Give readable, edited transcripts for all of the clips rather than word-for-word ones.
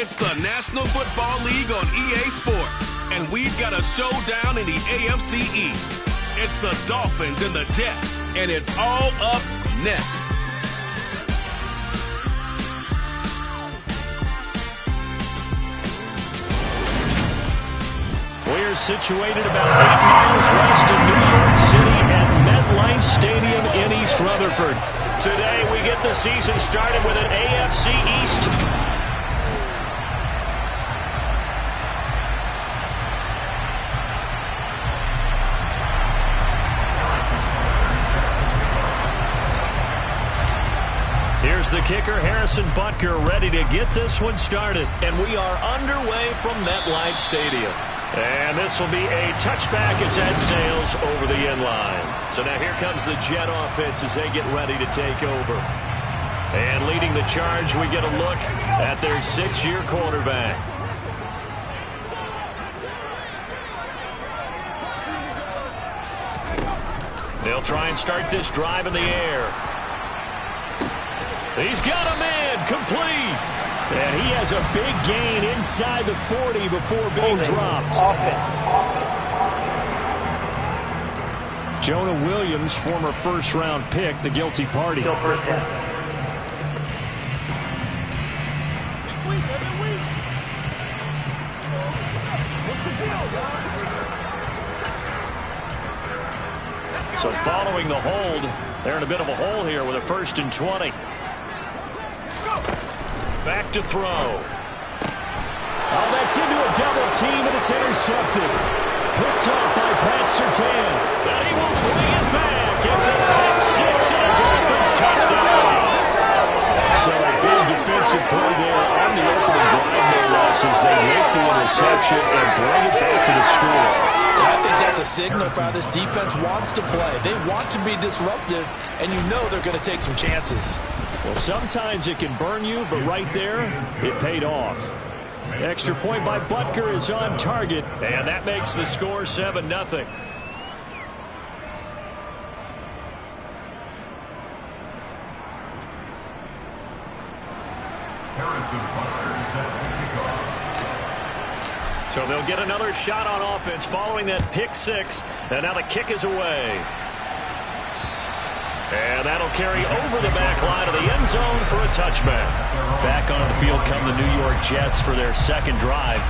It's the National Football League on EA Sports, and we've got a showdown in the AFC East. It's the Dolphins and the Jets, and it's all up next. We're situated about 8 miles west of New York City at MetLife Stadium in East Rutherford. Today we get the season started with an AFC East. Here's the kicker, Harrison Butker, ready to get this one started. And we are underway from MetLife Stadium. And this will be a touchback as that sails over the end line. So now here comes the Jet offense as they get ready to take over. And leading the charge, we get a look at their 6-year quarterback. They'll try and start this drive in the air. He's got a man, complete. And he has a big gain inside the 40 before being dropped. Jonah Williams, former first-round pick, the guilty party. So following the hold, they're in a bit of a hole here with a 1st and 20. Back to throw. Oh, that's into a double team, and it's intercepted. Picked off by Pat Surtain. And he will bring it back. It's a pick 6 and a Dolphins touchdown. So a big defensive play there on the opening drive, no losses. They make the interception and bring it back to the score. I think that's a signal for how this defense wants to play. They want to be disruptive, and you know they're going to take some chances. Well, sometimes it can burn you, but right there, it paid off. Extra point by Butker is on target, and that makes the score 7-0. So they'll get another shot on offense following that pick 6, and now the kick is away. And that'll carry over the back line of the end zone for a touchback. Back on the field come the New York Jets for their second drive.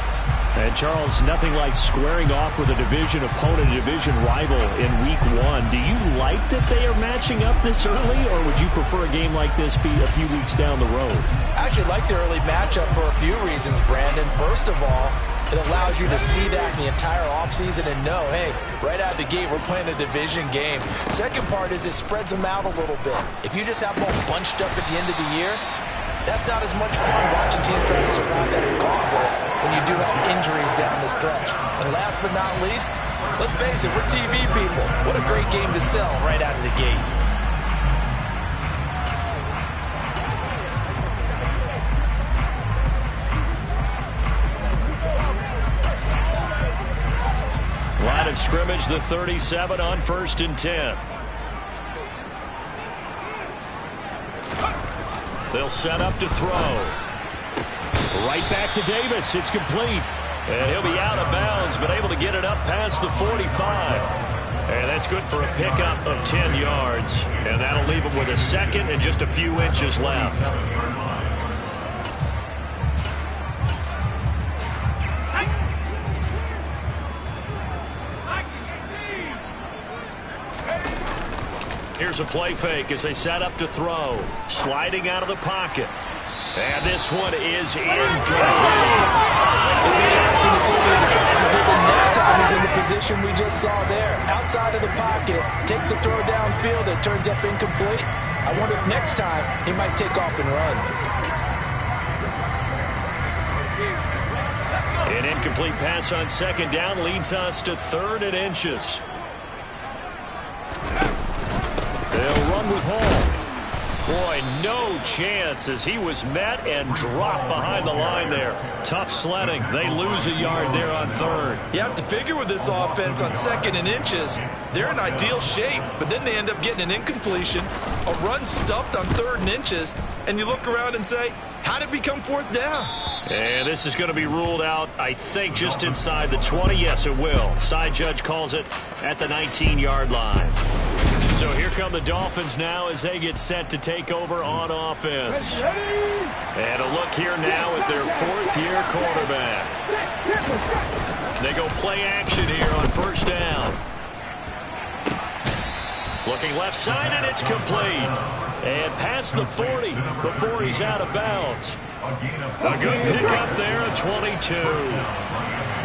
And, Charles, nothing like squaring off with a division opponent, a division rival in Week 1. Do you like that they are matching up this early, or would you prefer a game like this be a few weeks down the road? I actually like the early matchup for a few reasons, Brandon. First of all, it allows you to see that in the entire offseason and know, hey, right out of the gate, we're playing a division game. Second part is it spreads them out a little bit. If you just have them all bunched up at the end of the year, that's not as much fun watching teams trying to survive that gauntlet when you do have injuries down the stretch. And last but not least, let's face it, we're TV people. What a great game to sell right out of the gate. Line of scrimmage, the 37 on 1st and 10. They'll set up to throw. Right back to Davis. It's complete. And he'll be out of bounds, but able to get it up past the 45. And that's good for a pickup of 10 yards. And that'll leave him with a 2nd and just a few inches left. Here's a play fake as they set up to throw. Sliding out of the pocket. And this one is incomplete. Next time he's in the position we just saw there. Outside of the pocket, takes a throw downfield, it turns up incomplete. I wonder if next time he might take off and run. An incomplete pass on 2nd down leads us to 3rd and inches. They'll run with Hall. Boy, no chance as he was met and dropped behind the line there. Tough sledding. They lose a yard there on 3rd. You have to figure with this offense on 2nd and inches, they're in ideal shape, but then they end up getting an incompletion, a run stuffed on 3rd and inches, and you look around and say, how did it become 4th down? And this is going to be ruled out, I think, just inside the 20. Yes, it will. Side judge calls it at the 19-yard line. So here come the Dolphins now as they get set to take over on offense. And a look here now at their fourth-year quarterback. They go play action here on first down. Looking left side, and it's complete. And past the 40 before he's out of bounds. A good pickup there at 22.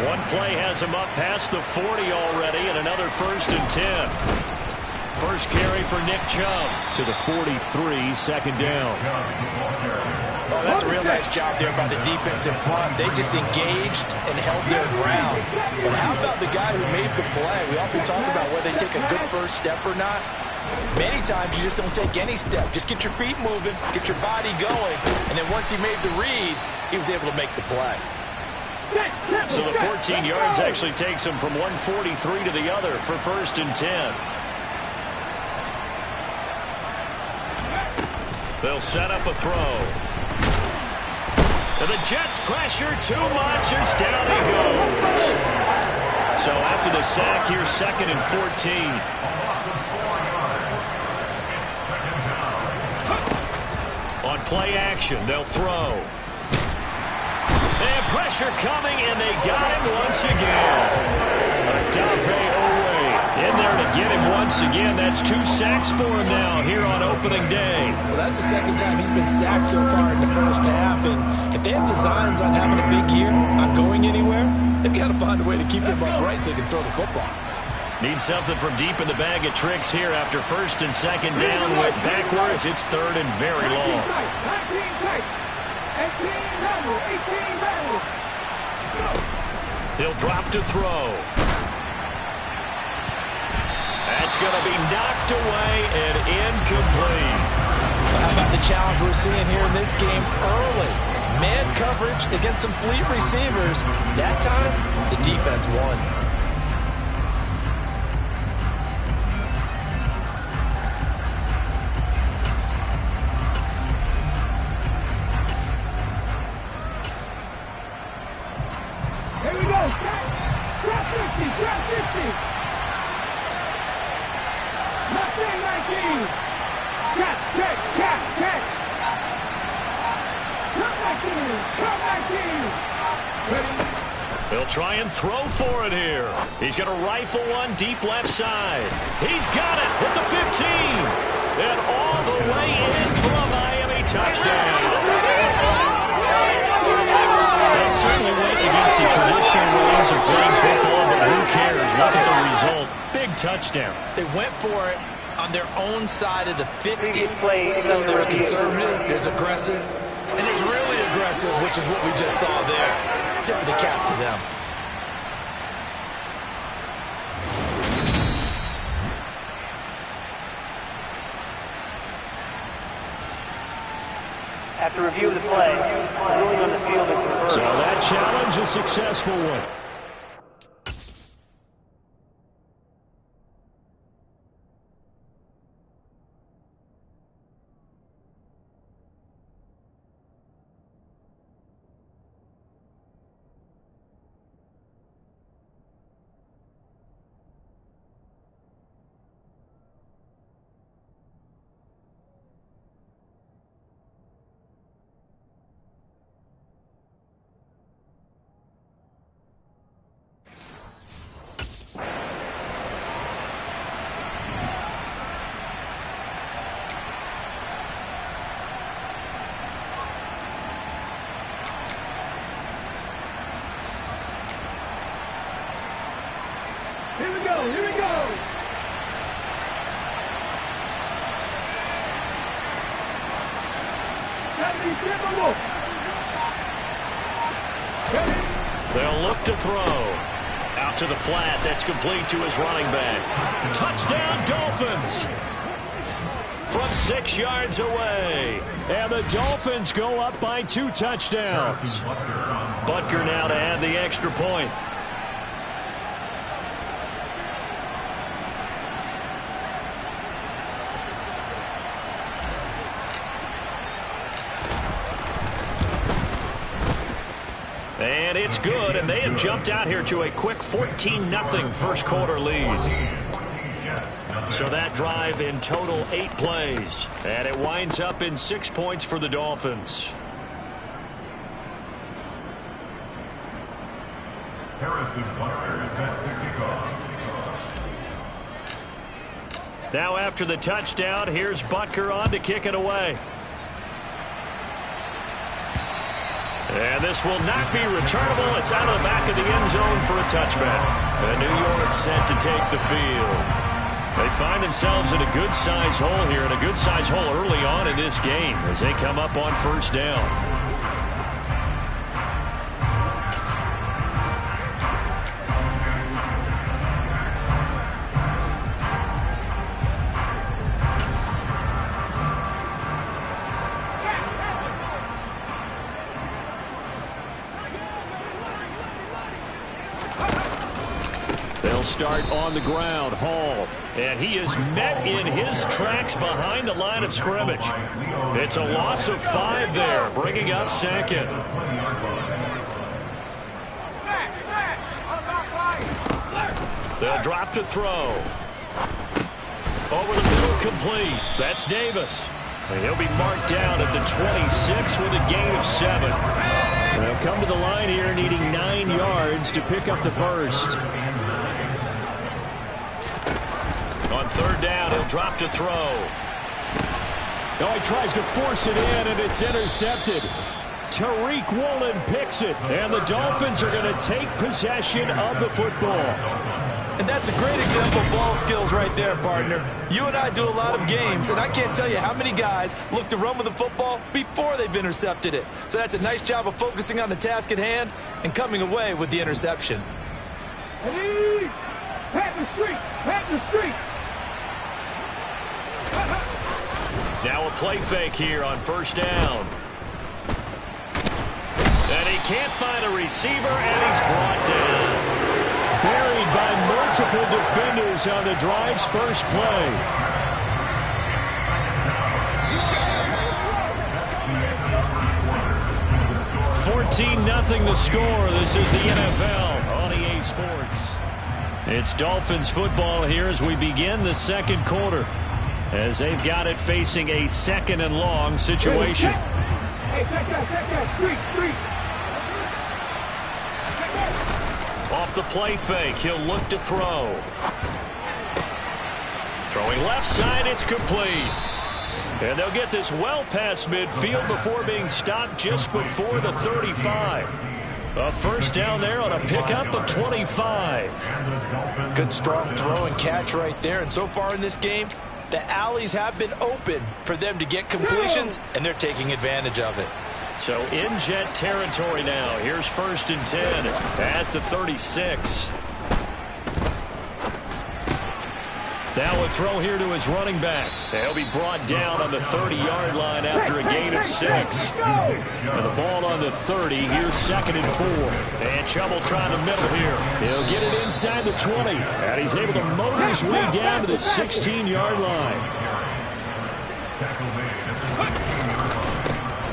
One play has him up past the 40 already, and another 1st and 10. First carry for Nick Chubb to the 43, second down. Oh, that's a real nice job there by the defense in front. They just engaged and held their ground. But how about the guy who made the play? We often talk about whether they take a good first step or not. Many times you just don't take any step. Just get your feet moving, get your body going, and then once he made the read, he was able to make the play. So the 14 yards actually takes him from 143 to the other for 1st and 10. They'll set up a throw. And the Jets pressure too much as down he goes. So after the sack, here's 2nd and 14. On play action, they'll throw. And pressure coming, and they got him once again. In there to get him once again. That's 2 sacks for him now here on opening day. Well, that's the second time he's been sacked so far in the first half. And if they have designs on having a big year, on going anywhere, they've got to find a way to keep him upright so they can throw the football. Need something from deep in the bag of tricks here after 1st and 2nd down. Went backwards. It's 3rd and very long. He'll drop to throw. That's going to be knocked away and incomplete. How about the challenge we're seeing here in this game early? Man coverage against some fleet receivers. That time, the defense won. Here we go. Drop 50, drop 50. Left in 19. Check. Come back in. Ready? They'll try and throw for it here. He's going to rifle one deep left side. He's got it at the 15. And all the way in for a Miami touchdown. That certainly went against the traditional ways of playing football, but who cares? Look at the result. Big touchdown. They went for it on their own side of the 50. So there's conservative, there's aggressive, and there's really aggressive, which is what we just saw there. Tip of the cap to them. After review of the play, the ruling on the field is reversed. So that challenge, a successful one. Here we go. They'll look to throw. Out to the flat. That's complete to his running back. Touchdown, Dolphins! From 6 yards away. And the Dolphins go up by 2 touchdowns. Butker now to add the extra point. And it's good, and they have jumped out here to a quick 14-0 first quarter lead. So that drive in total 8 plays, and it winds up in 6 points for the Dolphins. Now after the touchdown, here's Butker on to kick it away. And this will not be returnable. It's out of the back of the end zone for a touchback. And New York set to take the field. They find themselves in a good-sized hole here, and a good-sized hole early on in this game as they come up on first down. Start on the ground, Hall, and he is met in his tracks behind the line of scrimmage. It's a loss of 5 there, bringing up second. They'll drop to throw. Over the middle, complete. That's Davis. And he'll be marked down at the 26 with a gain of 7. They'll come to the line here needing 9 yards to pick up the first. On third down, he'll drop to throw. Oh, he tries to force it in, and it's intercepted. Tariq Woolen picks it, and the Dolphins are going to take possession of the football. And that's a great example of ball skills right there, partner. You and I do a lot of games, and I can't tell you how many guys look to run with the football before they've intercepted it. So that's a nice job of focusing on the task at hand and coming away with the interception. Hey, pat the street, pat the street. Now a play fake here on first down. And he can't find a receiver, and he's brought down. Buried by multiple defenders on the drive's first play. $14-0 the score. This is the NFL on EA Sports. It's Dolphins football here as we begin the second quarter, as they've got it facing a second and long situation. Hey, check that, street. Off the play fake, he'll look to throw. Throwing left side, it's complete. And they'll get this well past midfield before being stopped just before the 35. A first down there on a pickup of 25. Good strong throw and catch right there. And so far in this game, the alleys have been open for them to get completions, and they're taking advantage of it. So in jet territory now. Here's 1st and 10 at the 36. Now a throw here to his running back. They'll be brought down on the 30-yard line after a gain of 6. And the ball on the 30. Here's 2nd and 4. And Chubb will try the middle here. He'll get it inside the 20. And he's able to motor his way down to the 16-yard line.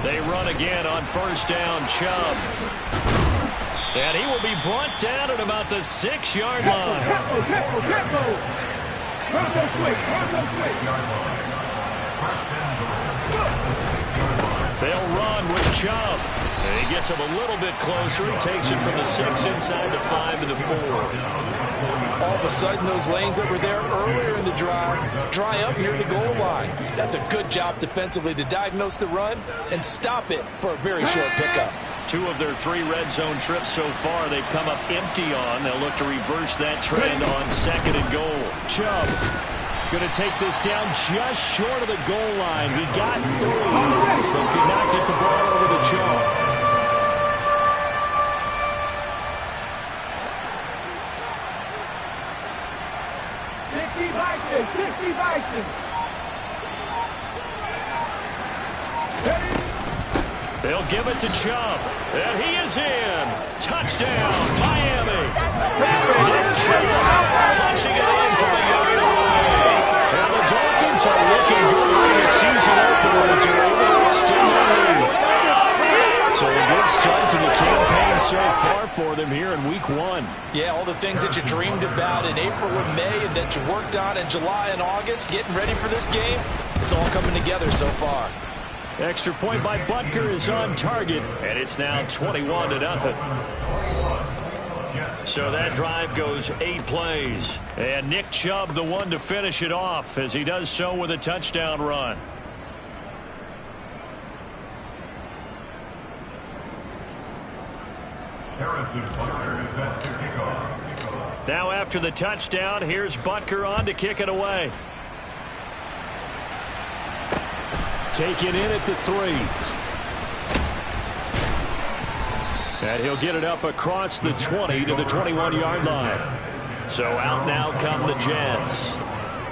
They run again on first down, Chubb. And he will be brought down at about the 6-yard line. They'll run with Chubb. And he gets him a little bit closer. He takes it from the 6 inside the 5 to the 4. All of a sudden, those lanes that were there earlier in the drive dry up near the goal line. That's a good job defensively to diagnose the run and stop it for a very short pickup. 2 of their 3 red zone trips so far they've come up empty on. They'll look to reverse that trend on 2nd and goal. Chubb going to take this down just short of the goal line. He got 3, but could not get the ball over to Chubb. They'll give it to Chubb, and he is in. Touchdown, Miami. Nick Chubb punching it in from a yard away. And the Dolphins are looking good in the season opener as they're able to extend their lead. So a good start to the campaign so far for them here in week 1. Yeah, all the things that you dreamed about in April and May and that you worked on in July and August, getting ready for this game, it's all coming together so far. Extra point by Butker is on target, and it's now 21-0. So that drive goes 8 plays. And Nick Chubb, the one to finish it off, as he does so with a touchdown run. Now after the touchdown, here's Butker on to kick it away. Taken in at the 3. And he'll get it up across the 20 to the 21-yard line. So out now come the Jets.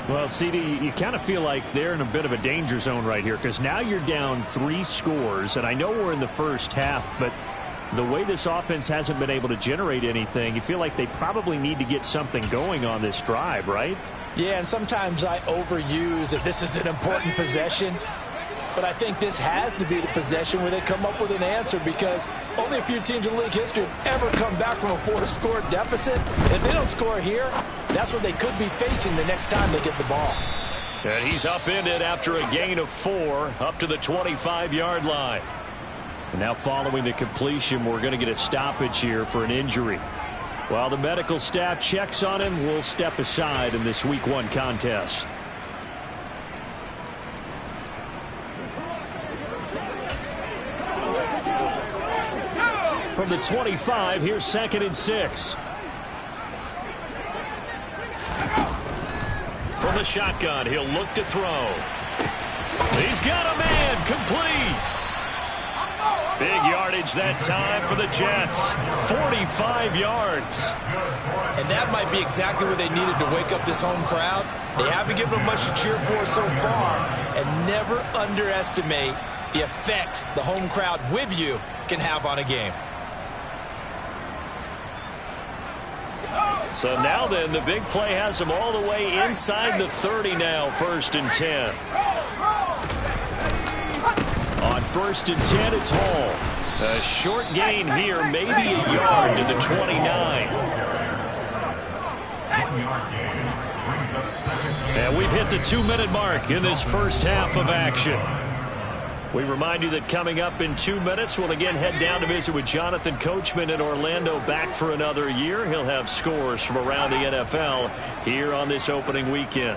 Well, CD, you kind of feel like they're in a bit of a danger zone right here, because now you're down 3 scores, and I know we're in the first half, but the way this offense hasn't been able to generate anything, you feel like they probably need to get something going on this drive, right? Yeah, and sometimes I overuse that this is an important possession. But I think this has to be the possession where they come up with an answer, because only a few teams in league history have ever come back from a 4-score deficit. If they don't score here, that's what they could be facing the next time they get the ball. And he's upended after a gain of 4 up to the 25-yard line. And now following the completion, we're going to get a stoppage here for an injury. While the medical staff checks on him, we'll step aside in this week 1 contest. From the 25, here's 2nd and 6. From the shotgun, he'll look to throw. He's got a man, complete. Big yardage that time for the Jets. 45 yards. And that might be exactly what they needed to wake up this home crowd. They haven't given them much to cheer for so far. And never underestimate the effect the home crowd with you can have on a game. So now then, the big play has them all the way inside the 30 now, 1st and 10. On 1st and 10, it's Hall. A short gain here, maybe a yard to the 29. And we've hit the 2-minute mark in this first half of action. We remind you that coming up in 2 minutes, we'll again head down to visit with Jonathan Coachman in Orlando, back for another year. He'll have scores from around the NFL here on this opening weekend.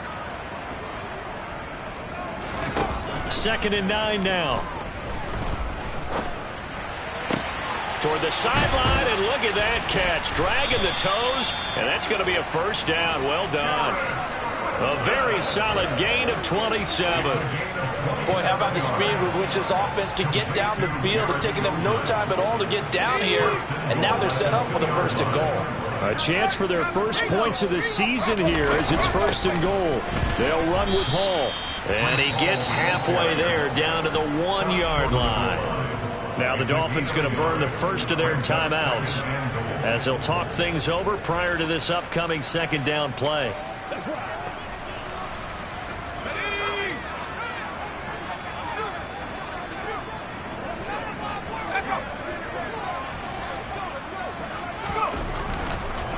2nd and 9 now. Toward the sideline, and look at that catch. Dragging the toes, and that's going to be a first down. Well done. A very solid gain of 27. Boy, how about the speed with which this offense can get down the field? It's taken them no time at all to get down here, and now they're set up with a 1st and goal. A chance for their first points of the season here as it's 1st and goal. They'll run with Hall, and he gets halfway there down to the 1-yard line. Now the Dolphins going to burn the first of their timeouts as they'll talk things over prior to this upcoming 2nd down play.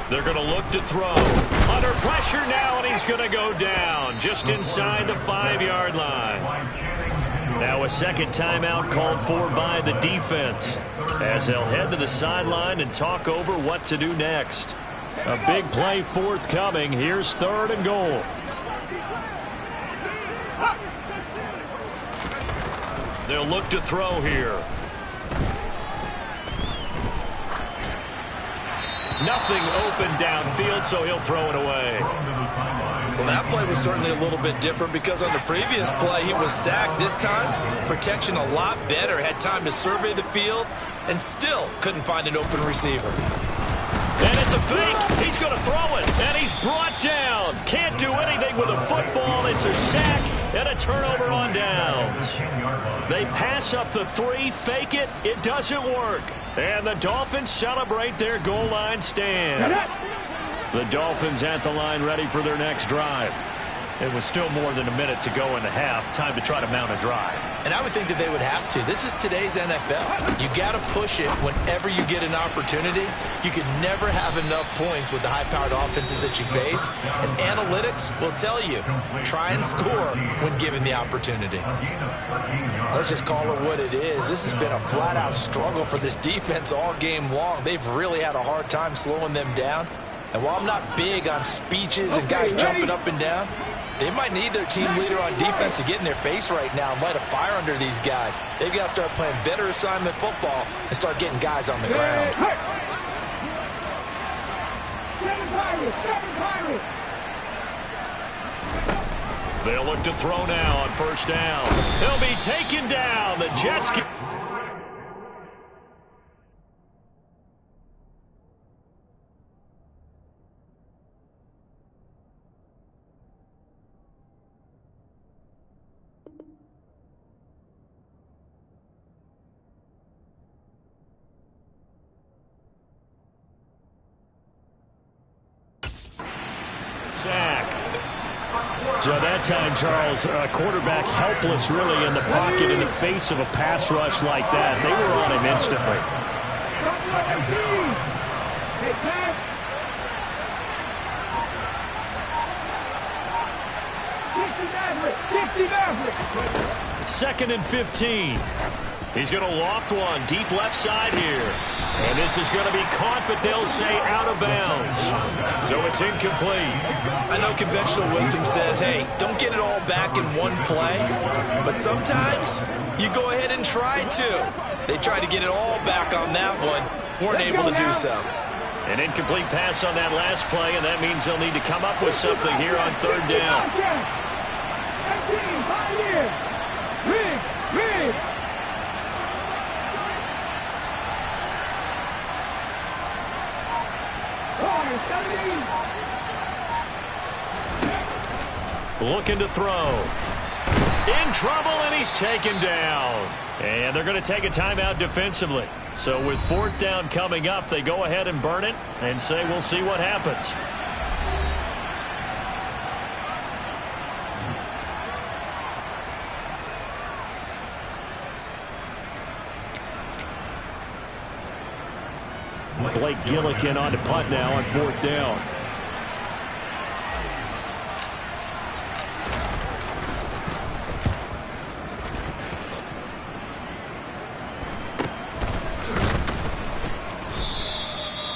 They're going to look to throw. Under pressure now, and he's going to go down just inside the 5-yard line. Now a 2nd timeout called for by the defense as they'll head to the sideline and talk over what to do next. A big play forthcoming. Here's 3rd and goal. They'll look to throw here. Nothing open downfield, so he'll throw it away. Well, that play was certainly a little bit different because on the previous play, he was sacked. This time, protection a lot better. Had time to survey the field and still couldn't find an open receiver. And it's a fake. He's going to throw it, and he's brought down. Can't do anything with a football. It's a sack and a turnover on downs. They pass up the 3, fake it. It doesn't work. And the Dolphins celebrate their goal line stand. The Dolphins at the line ready for their next drive. It was still more than a minute to go in the half. Time to try to mount a drive. And I would think that they would have to. This is today's NFL. You got to push it whenever you get an opportunity. You can never have enough points with the high-powered offenses that you face. And analytics will tell you, try and score when given the opportunity. Let's just call it what it is. This has been a flat-out struggle for this defense all game long. They've really had a hard time slowing them down. And while I'm not big on speeches and guys jumping up and down, they might need their team leader on defense to get in their face right now and light a fire under these guys. They've got to start playing better assignment football and start getting guys on the ground. They'll look to throw now on first down. They'll be taken down. The Jets get... sack. So that time, Charles, quarterback helpless really in the pocket in the face of a pass rush like that. They were on him instantly. Second and 15. He's going to loft one deep left side here. And this is going to be caught, but they'll say out of bounds. So it's incomplete. I know conventional wisdom says, hey, don't get it all back in one play. But sometimes you go ahead and try to. They tried to get it all back on that one. Weren't able to do so. An incomplete pass on that last play, and that means they'll need to come up with something here on third down. Looking to throw. In trouble, and he's taken down. And they're going to take a timeout defensively. So with fourth down coming up, they go ahead and burn it and say we'll see what happens. Blake Gillikin on to punt now on fourth down.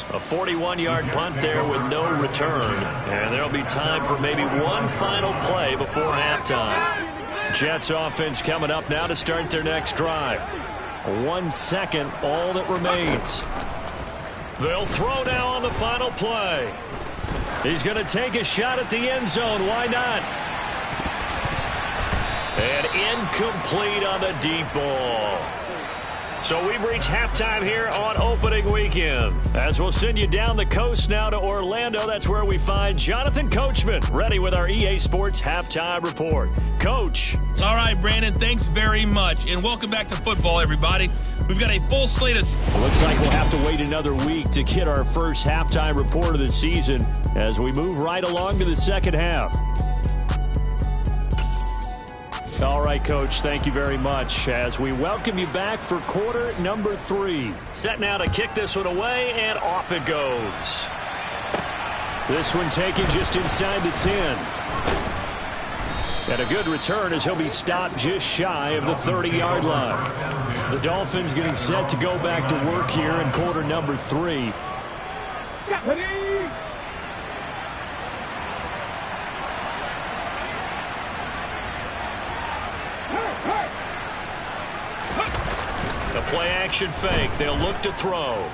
A 41-yard punt there with no return. And there'll be time for maybe one final play before halftime. Jets offense coming up now to start their next drive. 1 second, all that remains. They'll throw now on the final play. He's going to take a shot at the end zone. Why not? And incomplete on the deep ball. So we've reached halftime here on opening weekend. As we'll send you down the coast now to Orlando, that's where we find Jonathan Coachman, ready with our EA Sports Halftime Report. Coach. All right, Brandon, thanks very much. And welcome back to football, everybody. We've got a full slate of... Looks like we'll have to wait another week to get our first halftime report of the season as we move right along to the second half. All right, Coach, thank you very much as we welcome you back for quarter number 3. Set now to kick this one away, and off it goes. This one taken just inside the 10. And a good return as he'll be stopped just shy of the 30-yard line. The Dolphins getting set to go back to work here in quarter number 3. The play-action fake. They'll look to throw.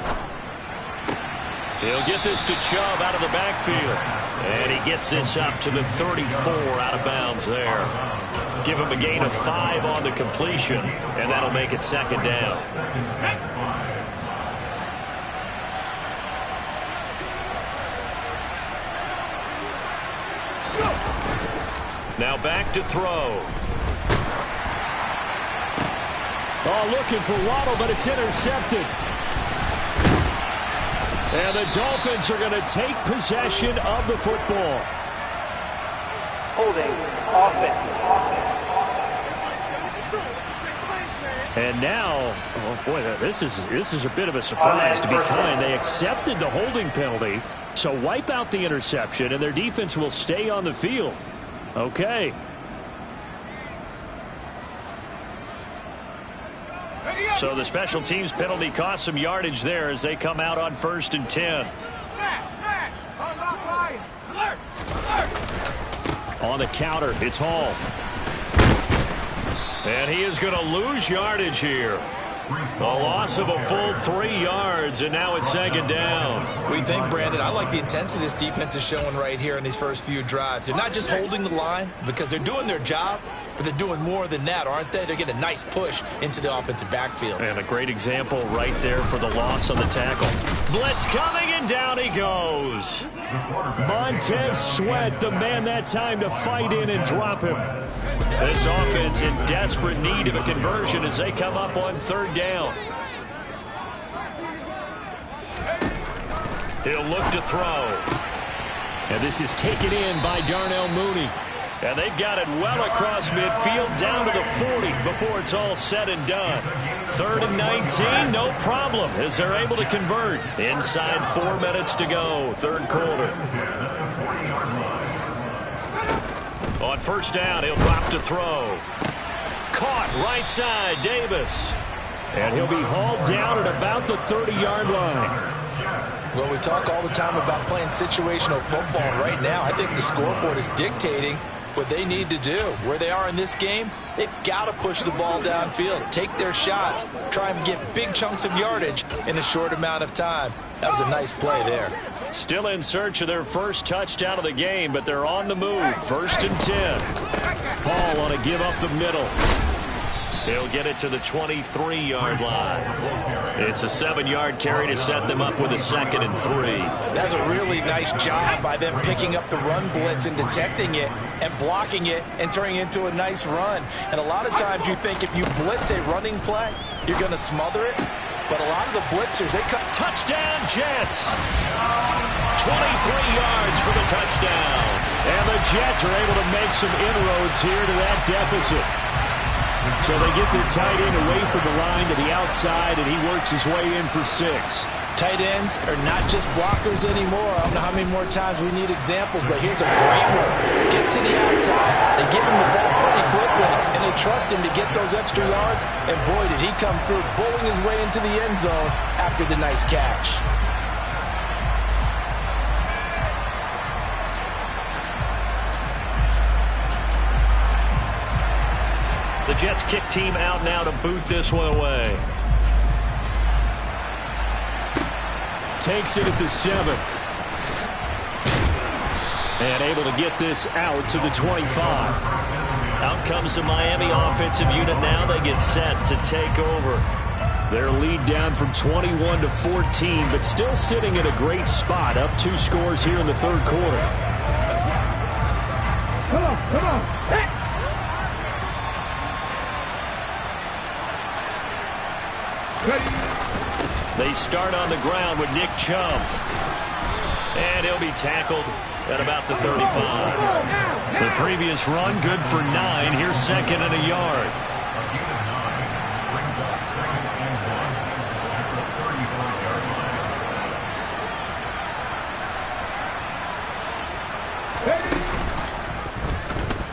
He'll get this to Chubb out of the backfield. And he gets this up to the 34 out of bounds there. Give him a gain of 5 on the completion, and that'll make it second down. Now back to throw. Oh, looking for Waddle, but it's intercepted. And the Dolphins are going to take possession of the football. Holding offense. And now, oh boy, this is a bit of a surprise to be kind. They accepted the holding penalty, so wipe out the interception, and their defense will stay on the field. Okay. So the special teams penalty cost some yardage there as they come out on 1st and 10. On the counter, it's Hall. And he is going to lose yardage here. A loss of a full 3 yards, and now it's 2nd down. We think, Brandon, I like the intensity this defense is showing right here in these first few drives. They're not just holding the line because they're doing their job, but they're doing more than that, aren't they? They're getting a nice push into the offensive backfield. And a great example right there for the loss on the tackle. Blitz coming, and down he goes. Montez Sweat, the man that time to fight in and drop him. This offense in desperate need of a conversion as they come up on 3rd down. He'll look to throw. And this is taken in by Darnell Mooney. And they've got it well across midfield down to the 40 before it's all said and done. 3rd and 19, no problem as they're able to convert. Inside 4 minutes to go, 3rd quarter. On 1st down, he'll drop to throw. Caught right side, Davis. And he'll be hauled down at about the 30-yard line. Well, we talk all the time about playing situational football. Right now, I think the scoreboard is dictating what they need to do. Where they are in this game, they've got to push the ball downfield, take their shots, try and get big chunks of yardage in a short amount of time. That was a nice play there. Still in search of their first touchdown of the game, but they're on the move. 1st and 10. Paul on a give up the middle. He'll get it to the 23-yard line. It's a 7-yard carry to set them up with a 2nd and 3. That's a really nice job by them picking up the run blitz and detecting it and blocking it and turning it into a nice run. And a lot of times you think if you blitz a running play, you're going to smother it. But a lot of the blitzers, they cut. Touchdown, Jets. 23 yards for the touchdown. And the Jets are able to make some inroads here to that deficit. So they get their tight end away from the line to the outside, and he works his way in for 6. Tight ends are not just blockers anymore. I don't know how many more times we need examples, but here's a great one. Gets to the outside, they give him the ball pretty quickly, and they trust him to get those extra yards, and boy, did he come through, bowling his way into the end zone after the nice catch. The Jets kick team out now to boot this one away. Takes it at the 7. And able to get this out to the 25. Out comes the Miami offensive unit now. They get set to take over. Their lead down from 21 to 14, but still sitting at a great spot. Up 2 scores here in the 3rd quarter. Come on, come on. Hey. They start on the ground with Nick Chubb. And he'll be tackled at about the 35. The previous run, good for 9. Here's 2nd and a yard.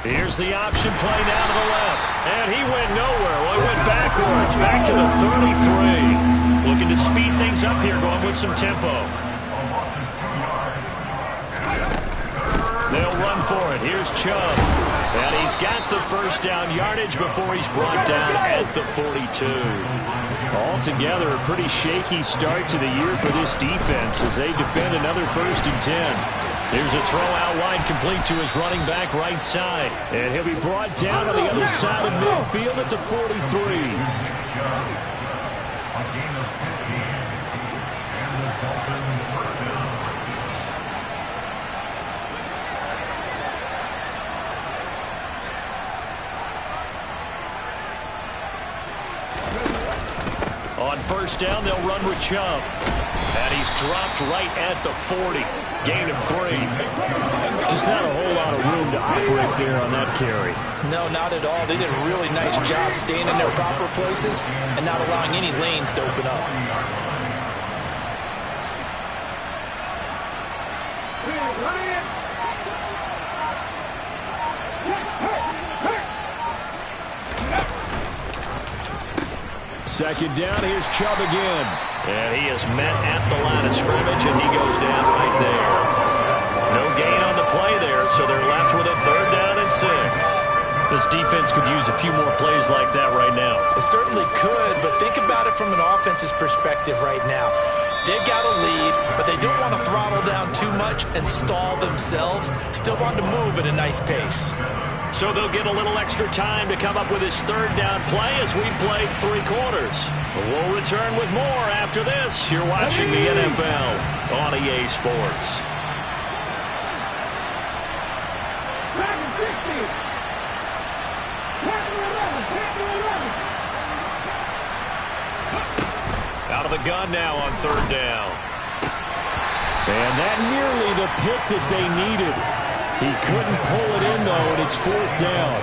Here's the option play now to the left. And he went nowhere. Well, he went backwards, back to the 33. Looking to speed things up here, going with some tempo. They'll run for it. Here's Chubb. And he's got the 1st down yardage before he's brought down at the 42. Altogether, a pretty shaky start to the year for this defense as they defend another 1st and 10. Here's a throw out wide, complete to his running back right side. And he'll be brought down on the other side of midfield at the 43. On 1st down, they'll run with Chubb. And he's dropped right at the 40. Gain of 3. Just not a whole lot of room to operate there on that carry. No, not at all. They did a really nice job staying in their proper places and not allowing any lanes to open up. Second down, here's Chubb again. And he is met at the line of scrimmage, and he goes down right there. No gain on the play there, so they're left with a 3rd down and 6. This defense could use a few more plays like that right now. It certainly could, but think about it from an offense's perspective right now. They've got a lead, but they don't want to throttle down too much and stall themselves. Still want to move at a nice pace. So they'll get a little extra time to come up with his 3rd down play as we played 3 quarters. We'll return with more after this. You're watching the NFL on EA Sports. Out of the gun now on 3rd down. And that nearly the pick that they needed. He couldn't pull it in, though, and it's 4th down.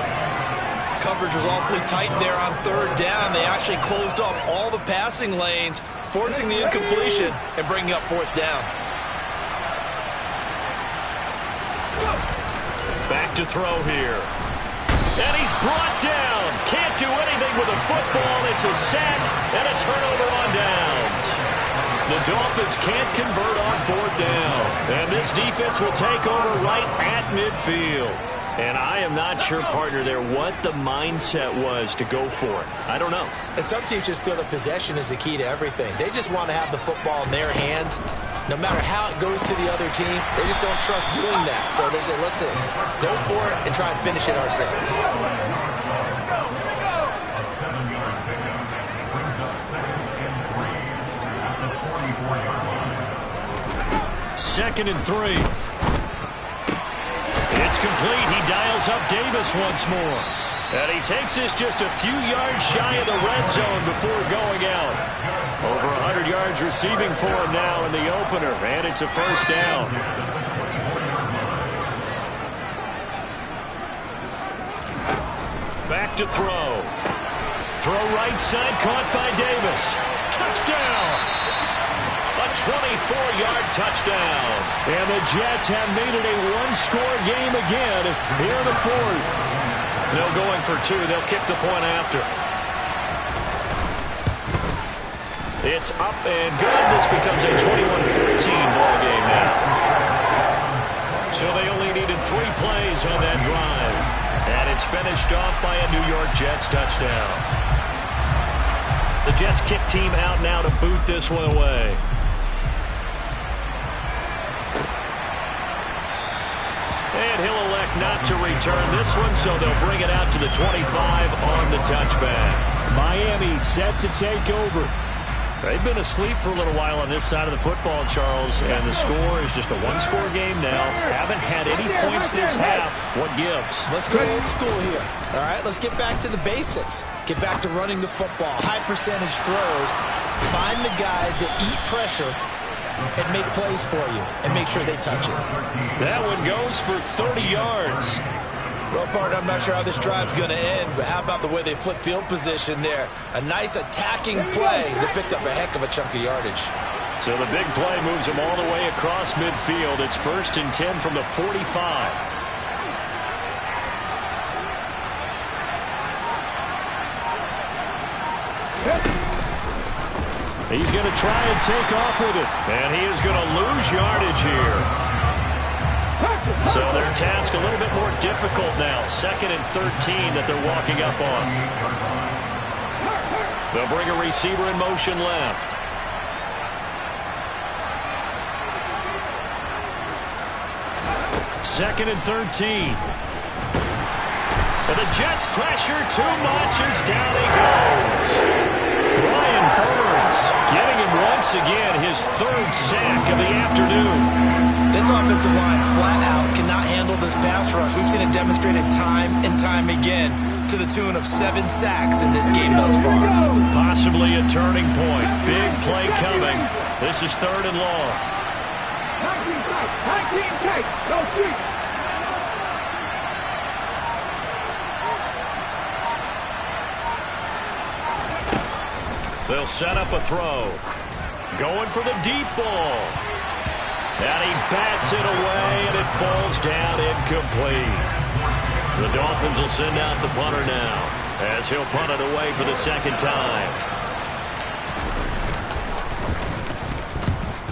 Coverage was awfully tight there on 3rd down. They actually closed off all the passing lanes, forcing the incompletion and bringing up 4th down. Back to throw here. And he's brought down. Can't do anything with a football. It's a sack and a turnover on downs. The Dolphins can't convert on 4th down. And this defense will take over right at midfield. And I am not sure, partner, there what the mindset was to go for it. I don't know. And some teams just feel that possession is the key to everything. They just want to have the football in their hands. No matter how it goes to the other team, they just don't trust doing that. So they say, listen, go for it and try and finish it ourselves. 2nd and 3. It's complete. He dials up Davis once more. And he takes this just a few yards shy of the red zone before going out. Over 100 yards receiving for him now in the opener. And it's a 1st down. Back to throw. Throw right side, caught by Davis. Touchdown! A 24-yard touchdown. And the Jets have made it a one-score game again here in the 4th. No going for 2. They'll kick the point after. It's up and good. This becomes a 21-14 ball game now. So they only needed 3 plays on that drive. And it's finished off by a New York Jets touchdown. The Jets kick team out now to boot this one away. And he'll elect not to return this one, so they'll bring it out to the 25 on the touchback. Miami set to take over. They've been asleep for a little while on this side of the football, Charles, and the score is just a one-score game now. Haven't had any points this half. What gives? Let's go old school here. All right, let's get back to the basics. Get back to running the football, high percentage throws. Find the guys that eat pressure and make plays for you and make sure they touch it. That one goes for 30 yards. Well, partner, I'm not sure how this drive's going to end, but how about the way they flip field position there? A nice attacking play that picked up a heck of a chunk of yardage. So the big play moves them all the way across midfield. It's 1st and 10 from the 45. He's going to try and take off with it. And he is going to lose yardage here. So their task a little bit more difficult now. 2nd and 13 that they're walking up on. They'll bring a receiver in motion left. Second and 13. And the Jets pressure too much as down he goes. Brian Burns getting him once again his 3rd sack of the afternoon. This offensive line flat out cannot handle this pass rush. We've seen it demonstrated time and time again to the tune of 7 sacks in this game thus far. Possibly a turning point. Big play coming. This is 3rd and long. 19 tight. No street. They'll set up a throw. Going for the deep ball. And he bats it away, and it falls down incomplete. The Dolphins will send out the punter now, as he'll punt it away for the 2nd time.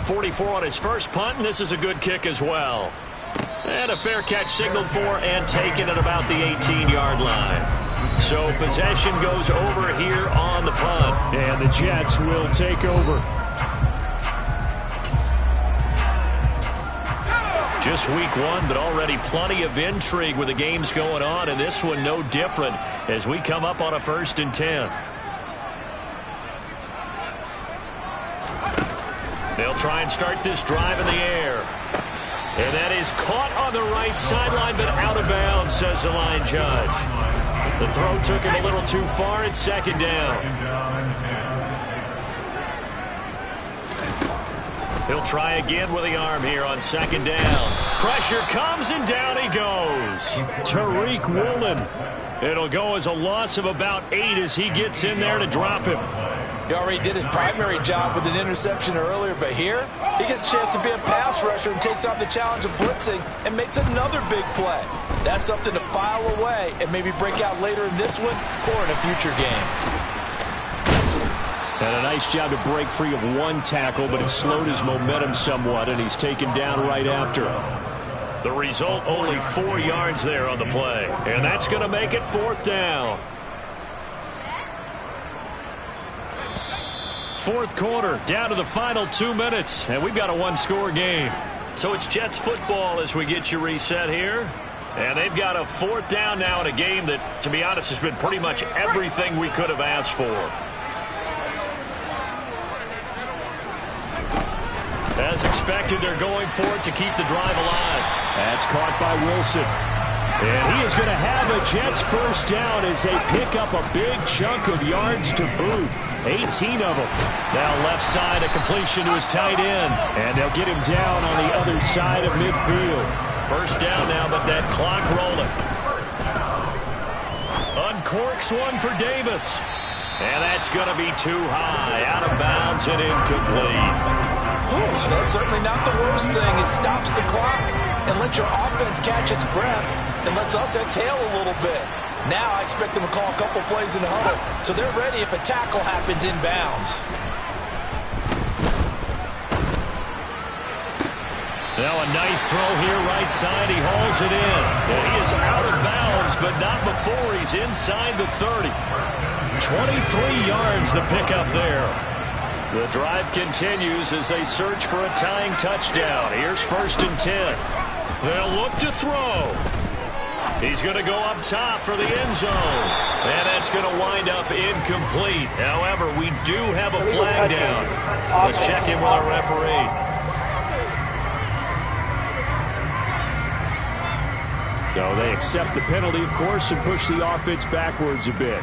44 on his first punt, and this is a good kick as well. And a fair catch signaled for and taken at about the 18-yard line. So possession goes over here on the punt. And the Jets will take over. Just week 1, but already plenty of intrigue with the games going on, and this one no different as we come up on a 1st and 10. They'll try and start this drive in the air. And that is caught on the right sideline, but out of bounds, says the line judge. The throw took him a little too far. It's 2nd down. He'll try again with the arm here on 2nd down. Pressure comes, and down he goes. Tariq Woolen. It'll go as a loss of about 8 as he gets in there to drop him. He already did his primary job with an interception earlier, but here he gets a chance to be a pass rusher and takes on the challenge of blitzing and makes another big play. That's something to file away and maybe break out later in this one or in a future game. And a nice job to break free of 1 tackle, but it slowed his momentum somewhat, and he's taken down right after. The result, only 4 yards there on the play, and that's going to make it 4th down. 4th quarter, down to the final 2 minutes, and we've got a 1-score game. So it's Jets football as we get you reset here. And they've got a 4th down now in a game that, to be honest, has been pretty much everything we could have asked for. As expected, they're going for it to keep the drive alive. That's caught by Wilson. And he is going to have a Jets 1st down as they pick up a big chunk of yards to boot. 18 of them. Now left side, a completion to his tight end. And they'll get him down on the other side of midfield. 1st down now, but that clock rolling. Uncorks one for Davis. And that's going to be too high. Out of bounds and incomplete. That's certainly not the worst thing. It stops the clock and lets your offense catch its breath and lets us exhale a little bit. Now I expect them to call a couple plays in the huddle, so they're ready if a tackle happens inbounds. Now a nice throw here right side. He hauls it in. And he is out of bounds, but not before he's inside the 30. 23 yards the pickup there. The drive continues as they search for a tying touchdown. Here's 1st and 10. They'll look to throw. He's going to go up top for the end zone. And that's going to wind up incomplete. However, we do have a flag down. Let's check in with our referee. So they accept the penalty, of course, and push the offense backwards a bit.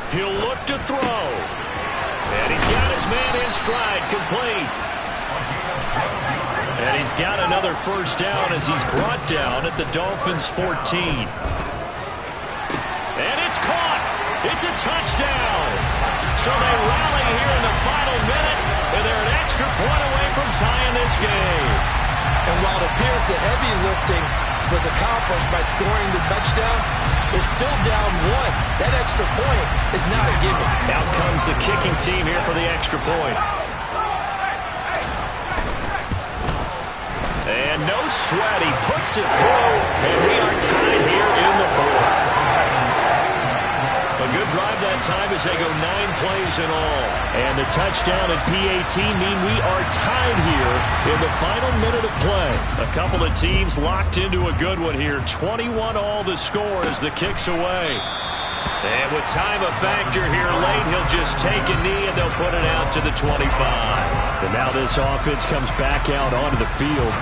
He'll look to throw. And he's got his man in stride, complete. And he's got another 1st down as he's brought down at the Dolphins' 14. And it's caught. It's a touchdown. So they rally here in the final minute, and they're an extra point away from tying this game. And while it appears the heavy lifting was accomplished by scoring the touchdown, they're still down 1. That extra point is not a gimme. Out comes the kicking team here for the extra point. And no sweat, he puts it through, and we are tied here in the 4th. A good drive that time as they go 9 plays in all. And the touchdown and PAT mean we are tied here in the final minute of play. A couple of teams locked into a good one here. 21-all the score as the kick's away. And with time a factor here late, he'll just take a knee and they'll put it out to the 25. And now this offense comes back out onto the field.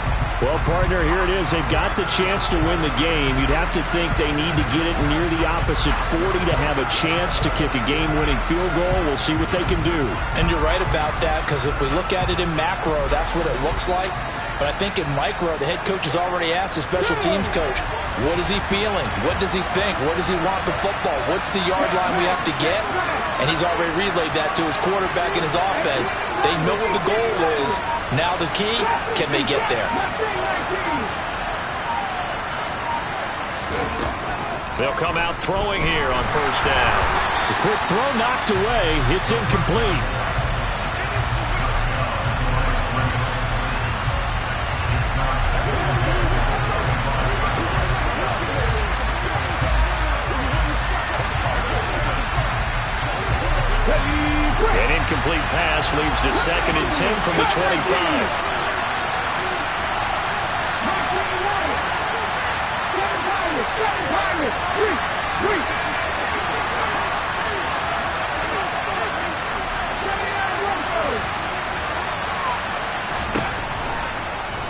Well, partner, here it is. They've got the chance to win the game. You'd have to think they need to get it near the opposite 40 to have a chance to kick a game-winning field goal. We'll see what they can do. And you're right about that, because if we look at it in macro, that's what it looks like. But I think in micro, the head coach has already asked the special teams coach, what is he feeling? What does he think? Where does he want the football? What's the yard line we have to get? And he's already relayed that to his quarterback and his offense. They know what the goal is. Now the key, can they get there? They'll come out throwing here on first down. The quick throw knocked away. It's incomplete. An incomplete pass leads to 2nd and 10 from the 25.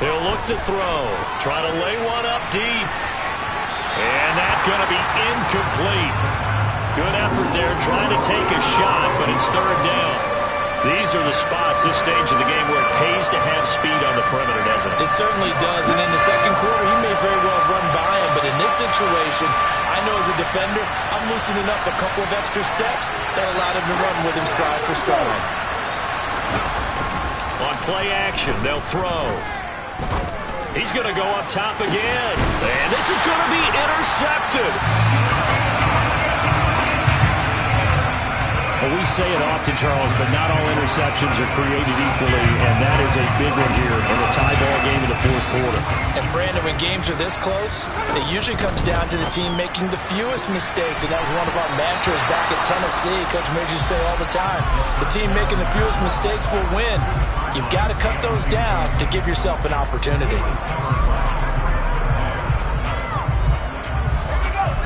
He'll look to throw. Try to lay one up deep. And that's going to be incomplete. Good effort there trying to take a shot, but it's 3rd down. These are the spots, this stage of the game, where it pays to have speed on the perimeter, doesn't it? It certainly does, and in the second quarter, he may very well run by him, but in this situation, I know as a defender, I'm loosening up a couple of extra steps that allowed him to run with him stride for stride. On play action, they'll throw. He's going to go up top again, and this is going to be intercepted. Well, we say it often, Charles, but not all interceptions are created equally, and that is a big one here in the tie ball game in the 4th quarter. And, Brandon, when games are this close, it usually comes down to the team making the fewest mistakes, and that was one of our mantras back at Tennessee. Coach made you say all the time, the team making the fewest mistakes will win. You've got to cut those down to give yourself an opportunity.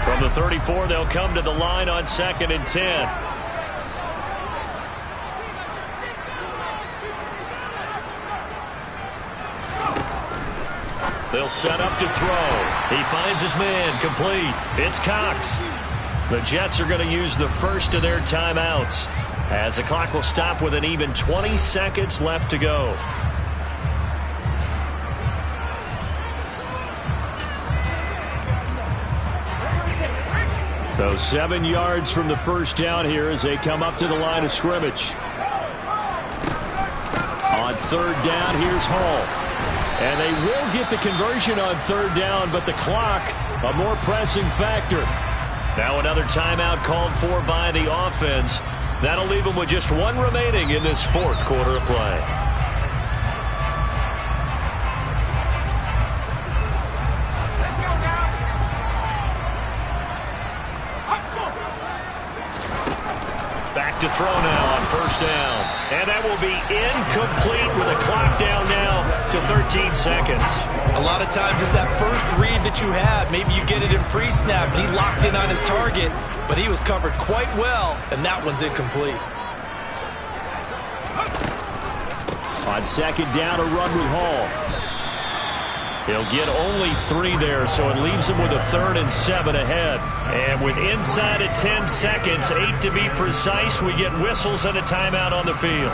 From the 34, they'll come to the line on 2nd and 10. They'll set up to throw. He finds his man, complete. It's Cox. The Jets are going to use the first of their timeouts, as the clock will stop with an even 20 seconds left to go. So 7 yards from the first down here as they come up to the line of scrimmage. On 3rd down, here's Hall. And they will get the conversion on 3rd down, but the clock, a more pressing factor. Now another timeout called for by the offense. That'll leave them with just 1 remaining in this 4th quarter of play. Back to throw now on first down. And that will be incomplete with a clock down now to 13 seconds. A lot of times it's that first read that you have. Maybe you get it in pre-snap, and he locked in on his target, but he was covered quite well, and that one's incomplete. On 2nd down, a run with Hall. He'll get only 3 there, so it leaves him with a 3rd and 7 ahead. And with inside of 10 seconds, 8 to be precise, we get whistles and a timeout on the field.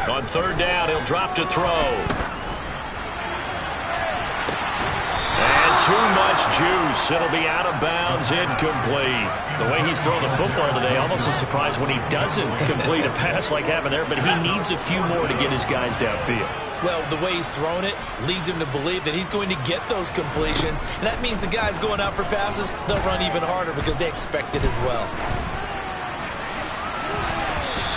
On 3rd down, he'll drop to throw. Too much juice. It'll be out of bounds, incomplete. The way he's throwing the football today, almost a surprise when he doesn't complete a pass like happened there, but he needs a few more to get his guys downfield. Well, the way he's thrown it leads him to believe that he's going to get those completions, and that means the guys going out for passes, they'll run even harder because they expect it as well.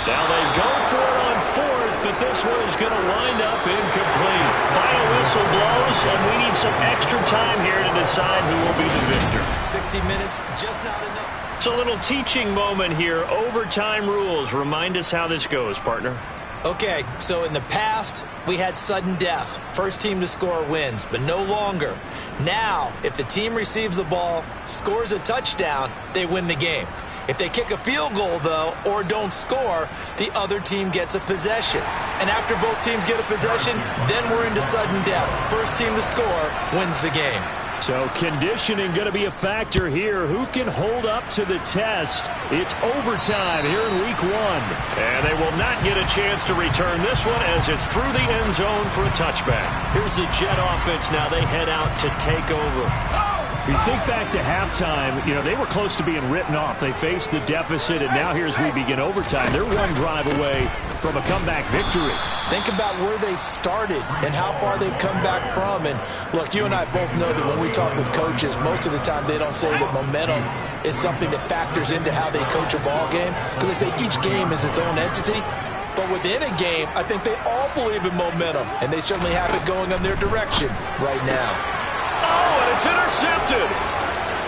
Now they go for it on fourth, but this one is going to wind up incomplete. Final whistle blows, and we need some extra time here to decide who will be the victor. 60 minutes, just not enough. It's a little teaching moment here. Overtime rules. Remind us how this goes, partner. Okay, so in the past, we had sudden death. First team to score wins, but no longer. Now, if the team receives the ball, scores a touchdown, they win the game. If they kick a field goal, though, or don't score, the other team gets a possession. And after both teams get a possession, then we're into sudden death. First team to score wins the game. So conditioning going to be a factor here. Who can hold up to the test? It's overtime here in week 1. And they will not get a chance to return this one as it's through the end zone for a touchback. Here's the Jet offense now. They head out to take over. We think back to halftime, they were close to being written off. They faced the deficit, and now here's we begin overtime. They're one drive away from a comeback victory. Think about where they started and how far they've come back from. And look, you and I both know that when we talk with coaches, most of the time they don't say that momentum is something that factors into how they coach a ball game, because they say each game is its own entity. But within a game, I think they all believe in momentum, and they certainly have it going in their direction right now. Oh, and it's intercepted.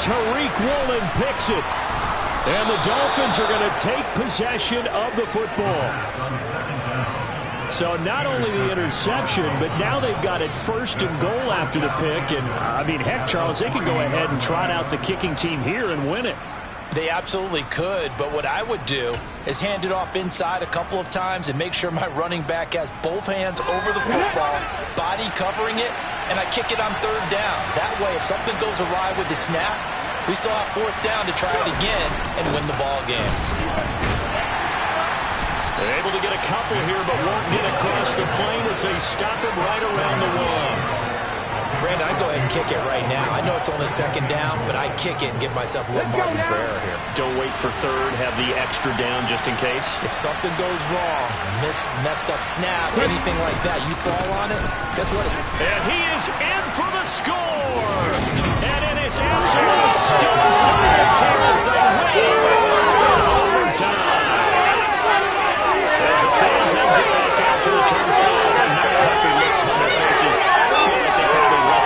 Tariq Woolen picks it. And the Dolphins are going to take possession of the football. So not only the interception, but now they've got it first and goal after the pick. And, heck, Charles, they could go ahead and trot out the kicking team here and win it. They absolutely could, but what I would do is hand it off inside a couple of times and make sure my running back has both hands over the football, body covering it, and I kick it on third down. That way, if something goes awry with the snap, we still have fourth down to try it again and win the ball game. They're able to get a couple here, but won't get across the plane as they stop it right around the 1. Brandon, I'd go ahead and kick it right now. I know it's only second down, but I kick it and give myself a little margin for error here. Don't wait for third. Have the extra down just in case. If something goes wrong, messed up snap, anything like that, you fall on it, guess what? And he is in for the score. And it is absolute stone science here as they win overtime. As the fans exit back out to the turnstiles and how happy looks on their faces.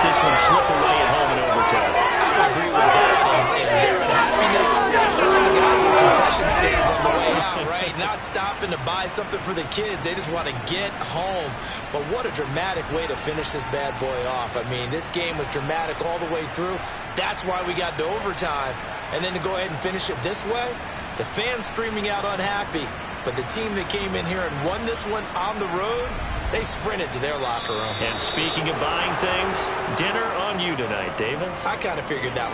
This one slip away at home in overtime. I would agree with that. And their unhappiness, plus the guys in the concession stands on the way out, right? Not stopping to buy something for the kids. They just want to get home. But what a dramatic way to finish this bad boy off. This game was dramatic all the way through. That's why we got to overtime. And then to go ahead and finish it this way, the fans screaming out unhappy. But the team that came in here and won this one on the road, they sprinted to their locker room. And speaking of buying things, dinner on you tonight, Davis. I kind of figured that